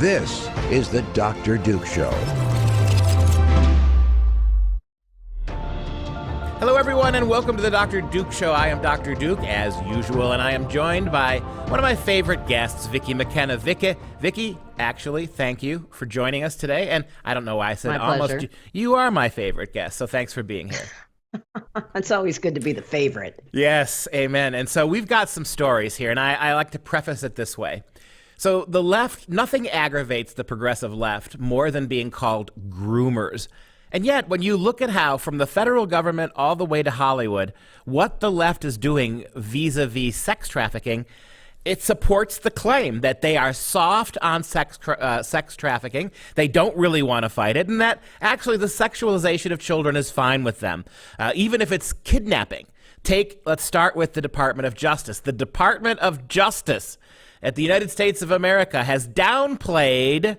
This is the Dr. Duke Show. Hello, everyone, and welcome to the Dr. Duke Show. I am Dr. Duke, as usual, and I am joined by one of my favorite guests, Vicki McKenna. Vicki, actually, thank you for joining us today. And I don't know why I said my almost. pleasure. You are my favorite guest, so thanks for being here. It's always good to be the favorite. Yes, amen. And so we've got some stories here, and I like to preface it this way. So the left, nothing aggravates the progressive left more than being called groomers. And yet, when you look at how, from the federal government all the way to Hollywood, what the left is doing vis-a-vis sex trafficking, it supports the claim that they are soft on sex trafficking. They don't really want to fight it, and that actually the sexualization of children is fine with them, even if it's kidnapping. Let's start with the Department of Justice. The Department of Justice at the United States of America has downplayed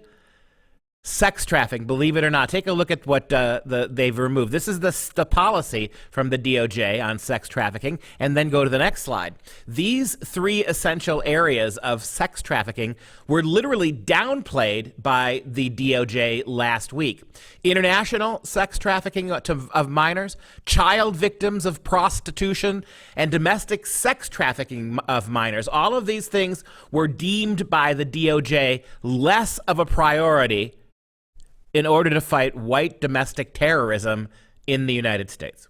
sex trafficking, believe it or not. Take a look at what they've removed. This is the policy from the DOJ on sex trafficking, and then go to the next slide. These three essential areas of sex trafficking were literally downplayed by the DOJ last week. International sex trafficking of minors, child victims of prostitution, and domestic sex trafficking of minors. All of these things were deemed by the DOJ less of a priority in order to fight white domestic terrorism in the United States.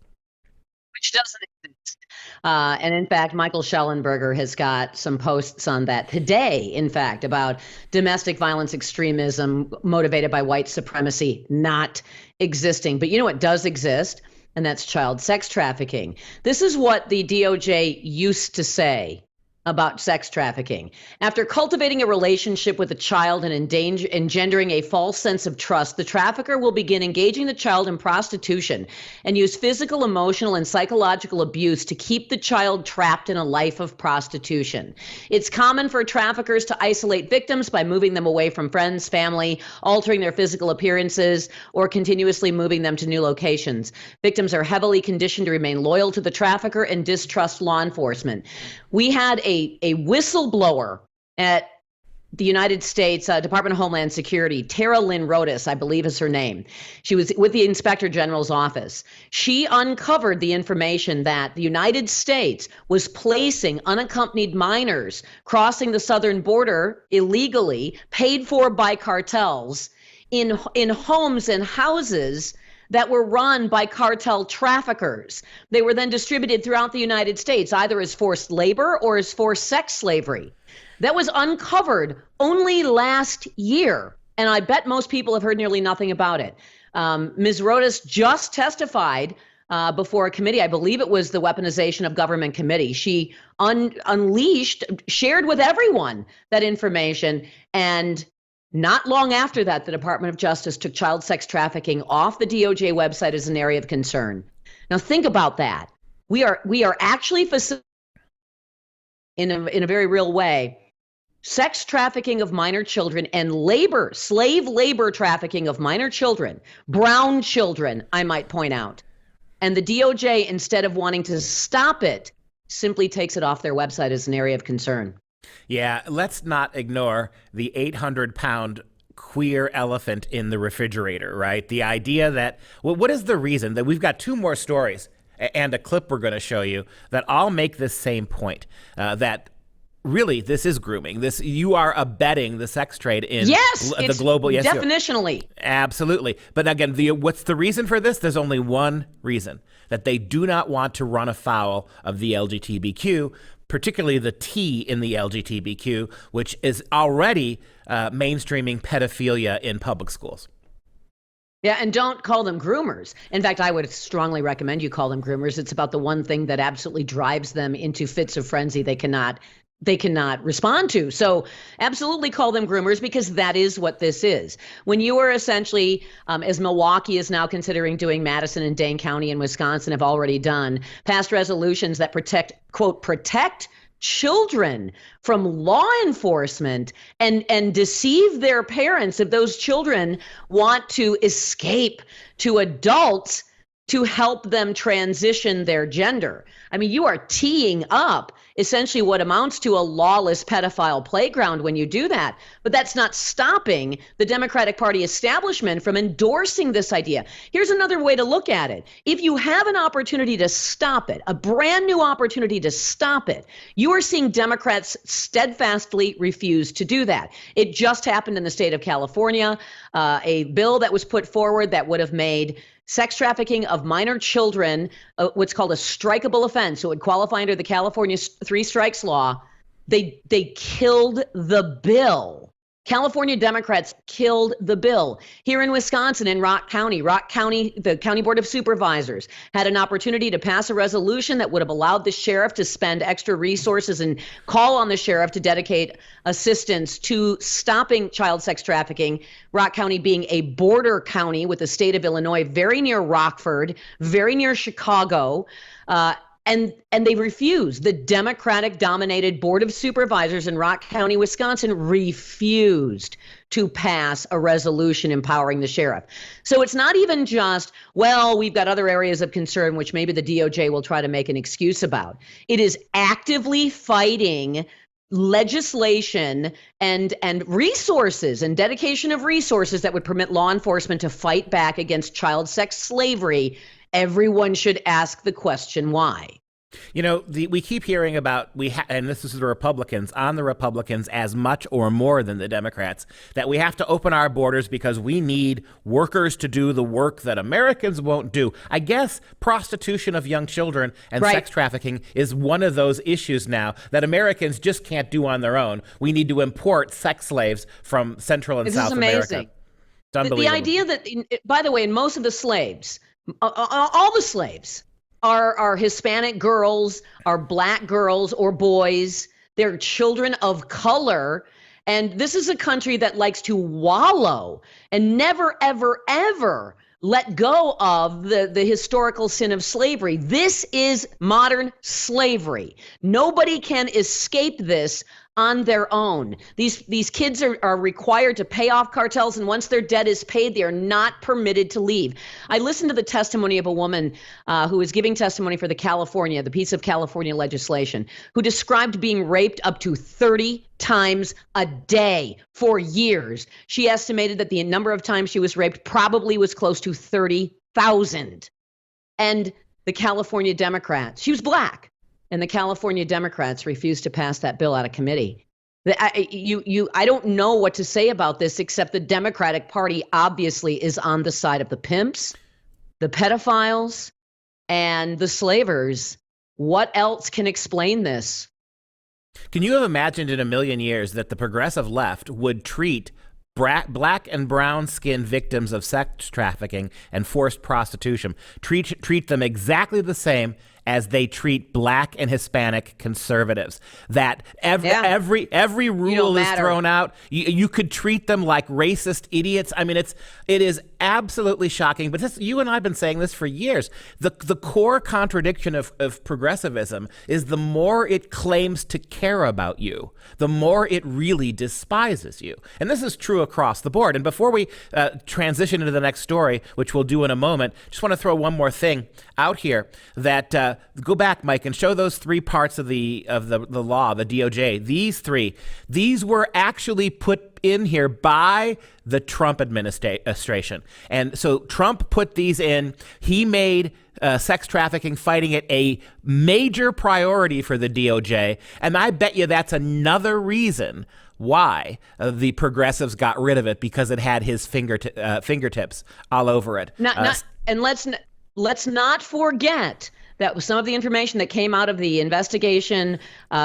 Which doesn't exist. And in fact, Michael Schellenberger has got some posts on that today, in fact, about domestic violence extremism motivated by white supremacy not existing. But you know what does exist? And that's child sex trafficking. This is what the DOJ used to say about sex trafficking. After cultivating a relationship with a child and engendering a false sense of trust, the trafficker will begin engaging the child in prostitution and use physical, emotional, and psychological abuse to keep the child trapped in a life of prostitution. It's common for traffickers to isolate victims by moving them away from friends, family, altering their physical appearances, or continuously moving them to new locations. Victims are heavily conditioned to remain loyal to the trafficker and distrust law enforcement. We had a whistleblower at the United States Department of Homeland Security, Tara Lynn Rodas, I believe is her name. She was with the Inspector General's office. She uncovered the information that the United States was placing unaccompanied minors crossing the southern border illegally, paid for by cartels, in homes and houses that were run by cartel traffickers. They were then distributed throughout the United States, either as forced labor or as forced sex slavery. That was uncovered only last year, and I bet most people have heard nearly nothing about it. Ms. Rodas just testified before a committee. I believe it was the Weaponization of Government Committee. She shared with everyone that information, and not long after that, the Department of Justice took child sex trafficking off the DOJ website as an area of concern. Now think about that. We are actually facilitating, in a very real way, sex trafficking of minor children and slave labor trafficking of minor children, brown children, I might point out. And the DOJ, instead of wanting to stop it, simply takes it off their website as an area of concern. Yeah, let's not ignore the 800-pound queer elephant in the refrigerator, right? The idea that, well, what is the reason that we've got two more stories and a clip we're going to show you that all make this same point, that really this is grooming. You are abetting the sex trade in the global. Yes, definitionally. Absolutely. But again, what's the reason for this? There's only one reason, that they do not want to run afoul of the LGBTQ, particularly the T in the LGBTQ, which is already mainstreaming pedophilia in public schools. Yeah, and don't call them groomers. In fact, I would strongly recommend you call them groomers. It's about the one thing that absolutely drives them into fits of frenzy they cannot respond to. So absolutely call them groomers, because that is what this is. When you are essentially, as Milwaukee is now considering doing, Madison and Dane County in Wisconsin have already done, passed resolutions that protect children from law enforcement and deceive their parents if those children want to escape to adults to help them transition their gender. I mean, you are teeing up essentially what amounts to a lawless pedophile playground when you do that. But that's not stopping the Democratic Party establishment from endorsing this idea. Here's another way to look at it. If you have an opportunity to stop it, a brand new opportunity to stop it, you are seeing Democrats steadfastly refuse to do that. It just happened in the state of California, a bill that was put forward that would have made sex trafficking of minor children what's called a strikeable offense. So it would qualify under the California three strikes law. They killed the bill. California Democrats killed the bill. Here in Wisconsin, in Rock County, the County Board of Supervisors had an opportunity to pass a resolution that would have allowed the sheriff to spend extra resources and call on the sheriff to dedicate assistance to stopping child sex trafficking. Rock County being a border county with the state of Illinois, very near Rockford, very near Chicago. And they refused. The Democratic-dominated Board of Supervisors in Rock County, Wisconsin, refused to pass a resolution empowering the sheriff. So it's not even just, well, we've got other areas of concern which maybe the DOJ will try to make an excuse about. It is actively fighting legislation and resources and dedication of resources that would permit law enforcement to fight back against child sex slavery. Everyone should ask the question, why? You know, we keep hearing about, and this is the Republicans, on the Republicans as much or more than the Democrats, that we have to open our borders because we need workers to do the work that Americans won't do. I guess prostitution of young children and sex trafficking is one of those issues now that Americans just can't do on their own. We need to import sex slaves from Central and South America. This is amazing. It's unbelievable. The idea that, by the way, in most of the slaves, all the slaves are Hispanic girls, are black girls or boys. They're children of color. And this is a country that likes to wallow and never, ever, ever let go of the historical sin of slavery. This is modern slavery. Nobody can escape this on their own. These kids are required to pay off cartels, and once their debt is paid, they are not permitted to leave. I listened to the testimony of a woman who was giving testimony for the piece of California legislation, who described being raped up to 30 times a day for years. She estimated that the number of times she was raped probably was close to 30,000. And the California Democrats, she was black, and the California Democrats refused to pass that bill out of committee. I don't know what to say about this, except the Democratic Party obviously is on the side of the pimps, the pedophiles, and the slavers. What else can explain this? Can you have imagined in a million years that the progressive left would treat black and brown skinned victims of sex trafficking and forced prostitution, treat them exactly the same as they treat black and Hispanic conservatives? That every rule is thrown out. You could treat them like racist idiots. I mean, it is absolutely shocking. But you and I have been saying this for years. The core contradiction of progressivism is the more it claims to care about you, the more it really despises you. And this is true across the board. And before we transition into the next story, which we'll do in a moment, just want to throw one more thing out here that go back, Mike, and show those three parts of the law, the DOJ. These were actually put in here by the Trump administration. And so Trump put these in. He made sex trafficking, fighting it, a major priority for the DOJ. And I bet you that's another reason why the progressives got rid of it, because it had his fingertips all over it. And let's not forget that some of the information that came out of the investigation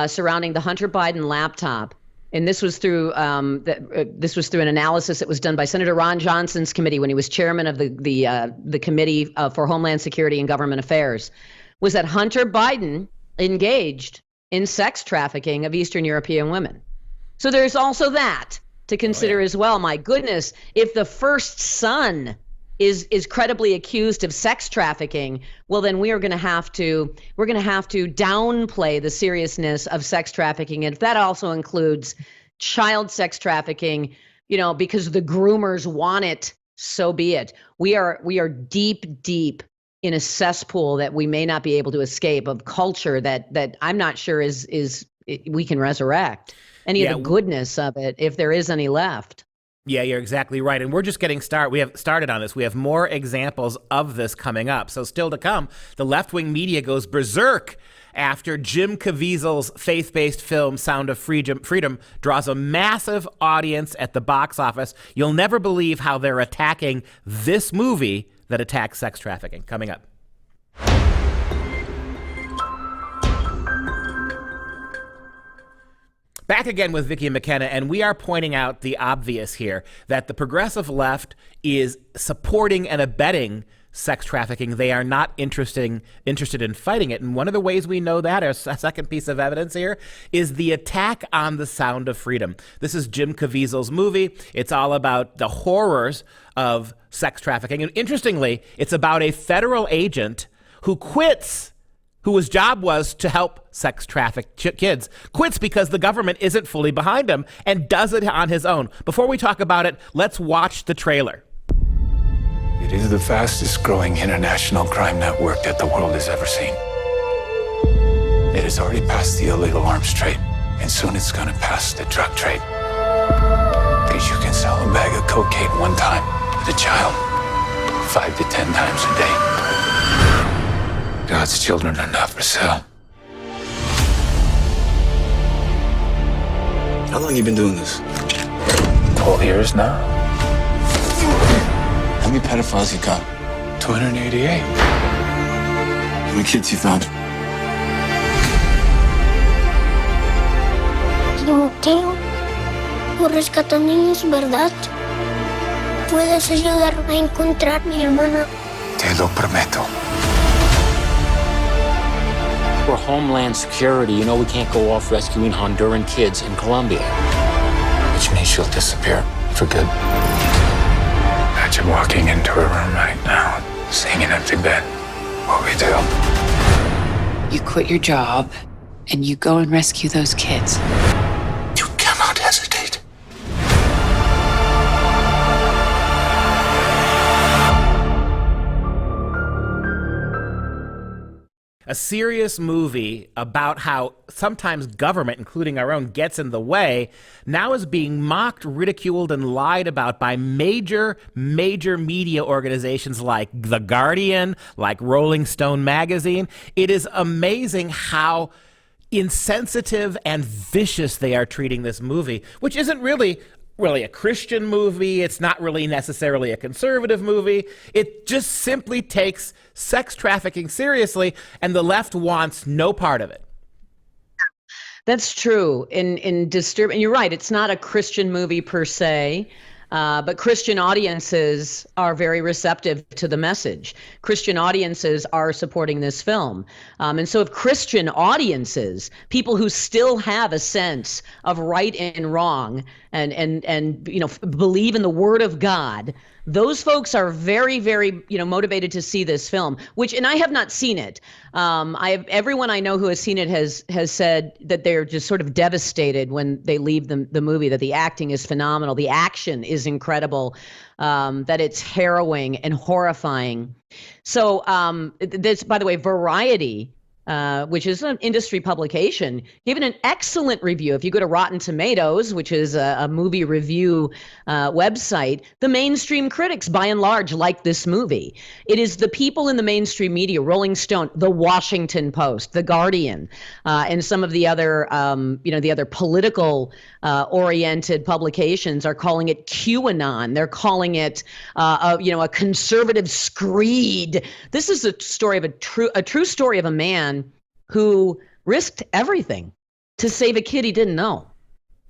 surrounding the Hunter Biden laptop, and this was through an analysis that was done by Senator Ron Johnson's committee when he was chairman of the Committee for Homeland Security and Government Affairs, was that Hunter Biden engaged in sex trafficking of Eastern European women. So there's also that to consider as well. My goodness, if the first son is credibly accused of sex trafficking, well, then we're going to have to downplay the seriousness of sex trafficking. And if that also includes child sex trafficking, because the groomers want it, so be it. We are deep in a cesspool that we may not be able to escape, of culture that I'm not sure we can resurrect any of the goodness of it, if there is any left. Yeah, you're exactly right. And we're just getting started. We have started on this. We have more examples of this coming up. So still to come, the left-wing media goes berserk after Jim Caviezel's faith-based film Sound of Freedom draws a massive audience at the box office. You'll never believe how they're attacking this movie that attacks sex trafficking. Coming up. Back again with Vicki McKenna, and we are pointing out the obvious here, that the progressive left is supporting and abetting sex trafficking. They are not interested in fighting it. And one of the ways we know that, a second piece of evidence here, is the attack on The Sound of Freedom. This is Jim Caviezel's movie. It's all about the horrors of sex trafficking. And interestingly, it's about a federal agent who quits, whose job was to help sex traffic kids, quits because the government isn't fully behind him and does it on his own. Before we talk about it, let's watch the trailer. It is the fastest growing international crime network that the world has ever seen. It has already passed the illegal arms trade, and soon it's going to pass the drug trade. Because you can sell a bag of cocaine one time with a child 5 to 10 times a day. God's children are not for sale. How long you been doing this? 12 years now. How many pedophiles you got? 288. How many kids you found? Timoteo, tú rescatas niños, ¿verdad? ¿Puedes ayudarme a encontrar mi hermana? Te lo prometo. For Homeland Security, you know we can't go off rescuing Honduran kids in Colombia. Which means she'll disappear for good. Imagine walking into her room right now, seeing an empty bed. What we do? You quit your job and you go and rescue those kids. You cannot hesitate. A serious movie about how sometimes government, including our own, gets in the way, now is being mocked, ridiculed, and lied about by major media organizations like The Guardian, like Rolling Stone magazine. It is amazing how insensitive and vicious they are treating this movie, which isn't really a Christian movie. It's not really necessarily a conservative movie. It just simply takes sex trafficking seriously, and the left wants no part of it. That's true. And you're right. It's not a Christian movie per se. But Christian audiences are very receptive to the message. Christian audiences are supporting this film. And so if Christian audiences, people who still have a sense of right and wrong and believe in the word of God, those folks are very, very, motivated to see this film, and I have not seen it. Everyone I know who has seen it has said that they're just sort of devastated when they leave the movie, that the acting is phenomenal. The action is incredible, that it's harrowing and horrifying. So this, by the way, Variety, which is an industry publication, gave it an excellent review. If you go to Rotten Tomatoes, which is a movie review website, the mainstream critics, by and large, like this movie. It is the people in the mainstream media, Rolling Stone, The Washington Post, The Guardian, and some of the other, the other political oriented publications are calling it QAnon. They're calling it, a conservative screed. This is a story of a true story of a man who risked everything to save a kid he didn't know.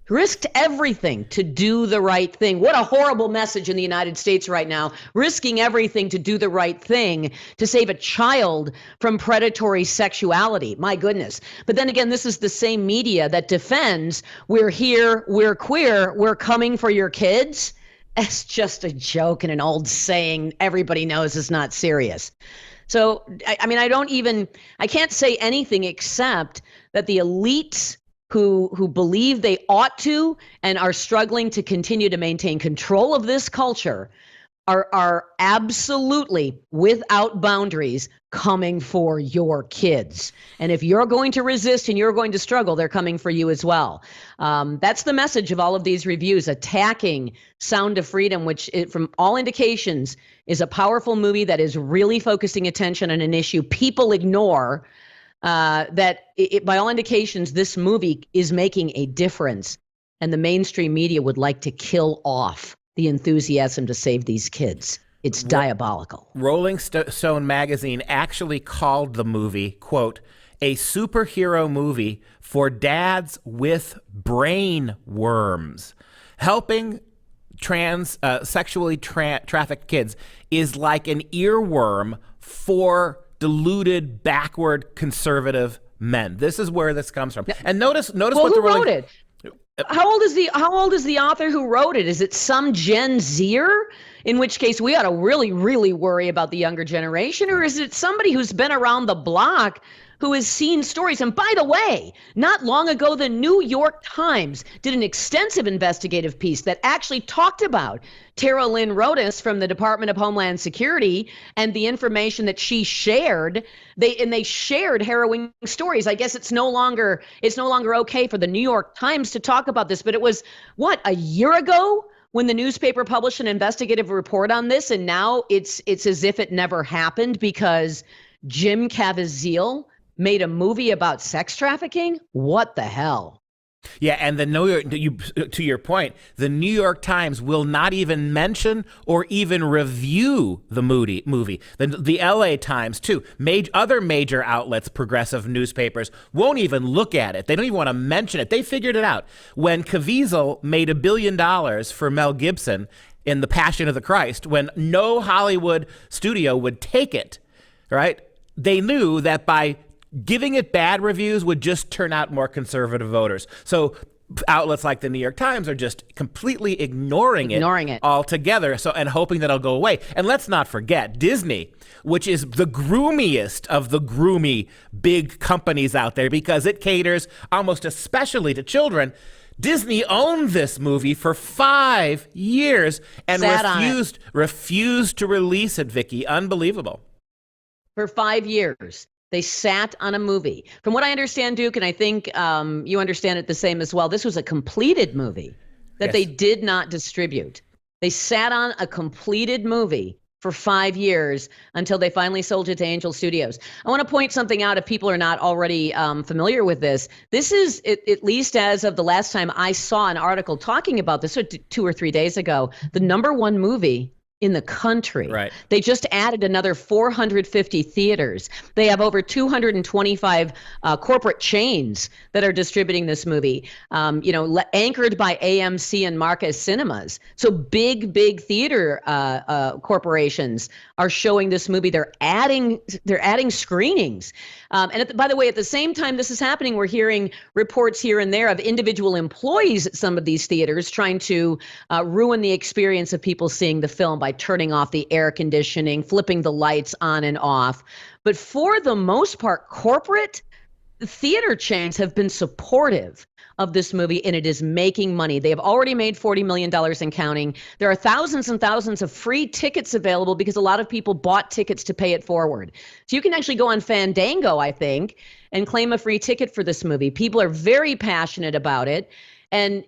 Risked everything to do the right thing. What a horrible message in the United States right now. Risking everything to do the right thing to save a child from predatory sexuality. My goodness. But then again, this is the same media that defends, we're here, we're queer, we're coming for your kids. It's just a joke and an old saying everybody knows is not serious. So, I can't say anything except that the elites who believe they ought to and are struggling to continue to maintain control of this culture are absolutely without boundaries coming for your kids. And if you're going to resist and you're going to struggle, they're coming for you as well. That's the message of all of these reviews, attacking Sound of Freedom, which from all indications is a powerful movie that is really focusing attention on an issue people ignore. By all indications, this movie is making a difference. And the mainstream media would like to kill off the enthusiasm to save these kids. It's diabolical. Rolling Stone magazine actually called the movie, quote, a superhero movie for dads with brain worms. Helping sexually trafficked kids is like an earworm for deluded, backward, conservative men. This is where this comes from. And notice well, what who wrote it? How old is the author who wrote it? Is it some Gen Zer? In which case we ought to really, really worry about the younger generation, or is it somebody who's been around the block who has seen stories? And by the way, not long ago, the New York Times did an extensive investigative piece that actually talked about Tara Lynn Rodas from the Department of Homeland Security and the information that she shared. They shared harrowing stories. I guess it's no longer okay for the New York Times to talk about this, but it was a year ago when the newspaper published an investigative report on this, and now it's as if it never happened because Jim Caviezel made a movie about sex trafficking? What the hell? Yeah, and to your point, the New York Times will not even mention or even review the movie. The LA Times, too. Other major outlets, progressive newspapers, won't even look at it. They don't even want to mention it. They figured it out. When Caviezel made $1 billion for Mel Gibson in The Passion of the Christ, when no Hollywood studio would take it, right? They knew that by giving it bad reviews would just turn out more conservative voters. So outlets like the New York Times are just completely ignoring it altogether, and hoping that it'll go away. And let's not forget Disney, which is the groomiest of the groomy big companies out there because it caters almost especially to children. Disney owned this movie for 5 years and refused to release it, Vicky. Unbelievable. For 5 years. They sat on a movie. From what I understand, Duke, and I think you understand it the same as well, this was a completed movie that they did not distribute. They sat on a completed movie for 5 years until they finally sold it to Angel Studios. I want to point something out if people are not already familiar with this. This is, at least as of the last time I saw an article talking about this, 2 or 3 days ago, the #1 movie in the country. Right. They just added another 450 theaters. They have over 225 corporate chains that are distributing this movie, anchored by AMC and Marcus Cinemas. So big theater corporations are showing this movie. They're adding screenings. By the way, at the same time this is happening, we're hearing reports here and there of individual employees at some of these theaters trying to ruin the experience of people seeing the film by turning off the air conditioning, flipping the lights on and off. But for the most part, corporate theater chains have been supportive of this movie, and it is making money. They have already made $40 million and counting. There are thousands and thousands of free tickets available because a lot of people bought tickets to pay it forward. So you can actually go on Fandango, I think, and claim a free ticket for this movie. People are very passionate about it. And,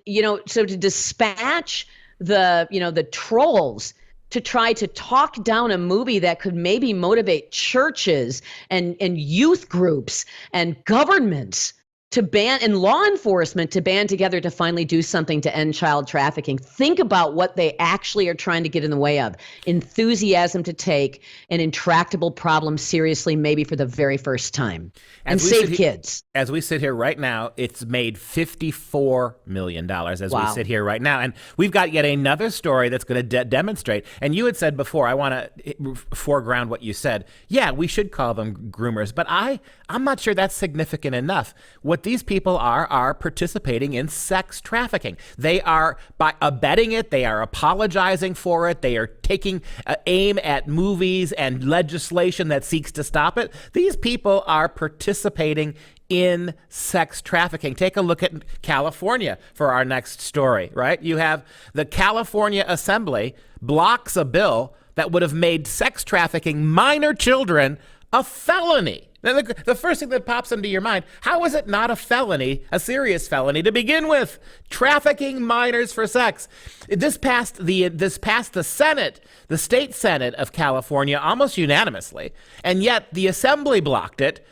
so to dispatch the trolls to try to talk down a movie that could maybe motivate churches and youth groups and governments to ban, and law enforcement to band together to finally do something to end child trafficking. Think about what they actually are trying to get in the way of. Enthusiasm to take an intractable problem seriously, maybe for the very first time, and save kids. As we sit here right now, it's made $54 million we sit here right now. And we've got yet another story that's going to demonstrate. And you had said before, I want to foreground what you said. Yeah, we should call them groomers, but I'm not sure that's significant enough. What these people are participating in sex trafficking. They are by abetting it. They are apologizing for it. They are taking aim at movies and legislation that seeks to stop it. These people are participating in sex trafficking. Take a look at California for our next story, right? You have the California Assembly blocks a bill that would have made sex trafficking minor children a felony. Now, the first thing that pops into your mind, how is it not a felony, a serious felony to begin with? Trafficking minors for sex. This passed the Senate, the state Senate of California almost unanimously, and yet the Assembly blocked it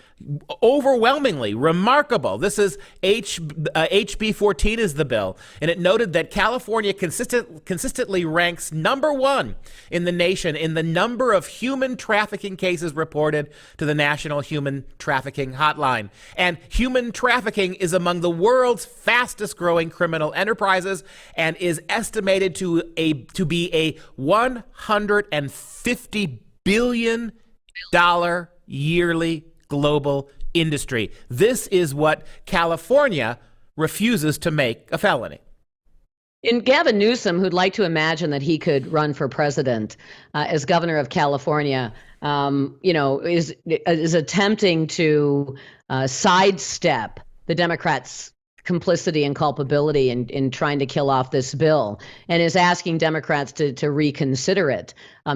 overwhelmingly. Remarkable. This is HB 14 is the bill, and it noted that California consistently ranks number one in the nation in the number of human trafficking cases reported to the National Human Trafficking Hotline. And human trafficking is among the world's fastest growing criminal enterprises and is estimated to be a $150 billion yearly global industry. This is what California refuses to make a felony. And Gavin Newsom, who'd like to imagine that he could run for president as governor of California, is attempting to sidestep the Democrats' complicity and culpability in trying to kill off this bill, and is asking Democrats to reconsider it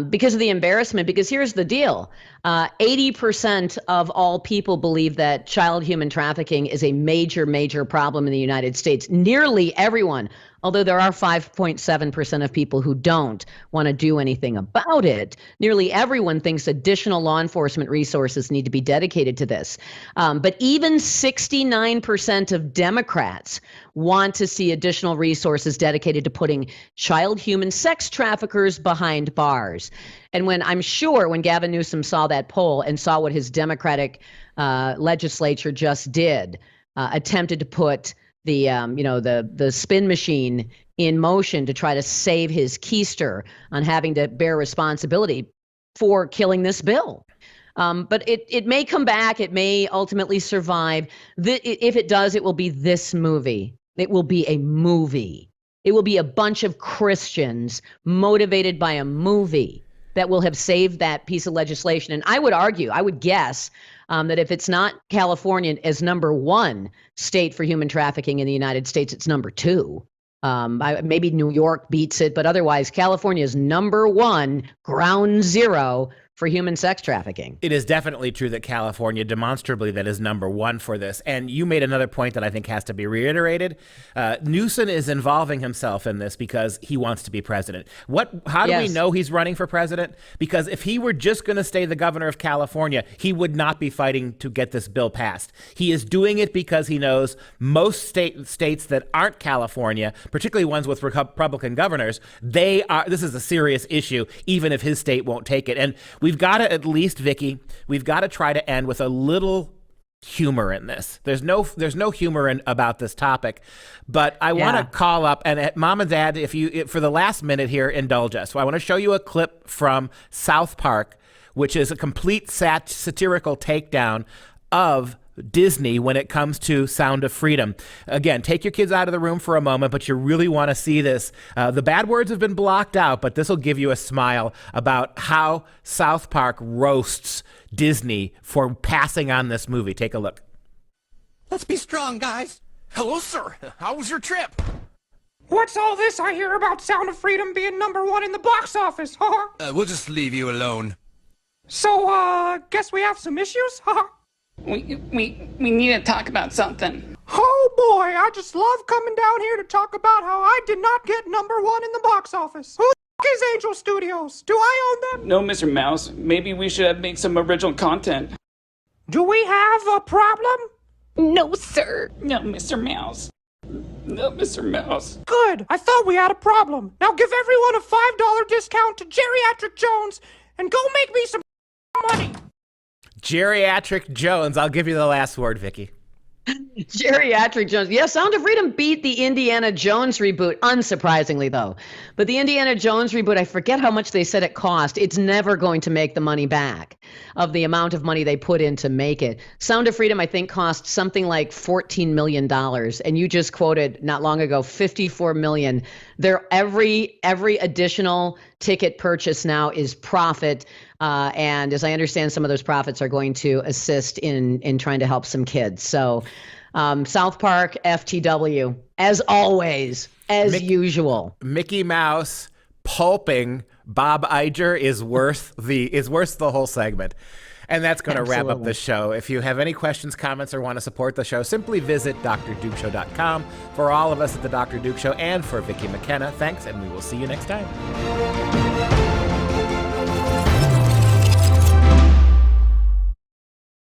because of the embarrassment. Because here's the deal. 80% of all people believe that child human trafficking is a major, major problem in the United States. Nearly everyone, although there are 5.7% of people who don't want to do anything about it, nearly everyone thinks additional law enforcement resources need to be dedicated to this. But even 69% of Democrats want to see additional resources dedicated to putting child human sex traffickers behind bars. And when Gavin Newsom saw that poll and saw what his Democratic legislature just did, attempted to put the spin machine in motion to try to save his keister on having to bear responsibility for killing this bill. But it may come back. It may ultimately survive. If it does, it will be this movie. It will be a movie. It will be a bunch of Christians motivated by a movie that will have saved that piece of legislation. And I would guess that if it's not California as number one state for human trafficking in the United States, it's number two. Maybe New York beats it, but otherwise California is number one, ground zero for human sex trafficking. It is definitely true that California demonstrably that is number one for this. And you made another point that I think has to be reiterated. Newsom is involving himself in this because he wants to be president. How do we know he's running for president? Because if he were just going to stay the governor of California, he would not be fighting to get this bill passed. He is doing it because he knows most states that aren't California, particularly ones with Republican governors, this is a serious issue, even if his state won't take it. And we've got to, at least, Vicky, we've got to try to end with a little humor in this. There's no humor about this topic, but I want to call up and Mom and Dad, for the last minute here, indulge us. So I want to show you a clip from South Park, which is a complete satirical takedown of Disney when it comes to Sound of Freedom. Again, take your kids out of the room for a moment, but you really want to see this. The bad words have been blocked out, but this will give you a smile about how South Park roasts Disney for passing on this movie. Take a look. Let's be strong, guys. Hello, sir. How was your trip? What's all this I hear about Sound of Freedom being number one in the box office, huh? We'll just leave you alone. So, guess we have some issues, huh? We need to talk about something. Oh boy, I just love coming down here to talk about how I did not get number one in the box office. Who the f*** is Angel Studios? Do I own them? No, Mr. Mouse. Maybe we should make some original content. Do we have a problem? No, sir. No, Mr. Mouse. No, Mr. Mouse. Good. I thought we had a problem. Now give everyone a $5 discount to Geriatric Jones and go make me some money. Geriatric Jones. I'll give you the last word, Vicky. Geriatric Jones. Yeah, Sound of Freedom beat the Indiana Jones reboot, unsurprisingly, though. But the Indiana Jones reboot, I forget how much they said it cost. It's never going to make the money back of the amount of money they put in to make it. Sound of Freedom, I think, cost something like $14 million. And you just quoted not long ago, $54 million. Every additional ticket purchase now is profit. And as I understand, some of those profits are going to assist in trying to help some kids. So South Park, FTW, as always, as usual. Mickey Mouse pulping Bob Iger is worth the whole segment. And that's going to wrap up the show. If you have any questions, comments, or want to support the show, simply visit drdukeshow.com. For all of us at The Dr. Duke Show and for Vicki McKenna, thanks, and we will see you next time.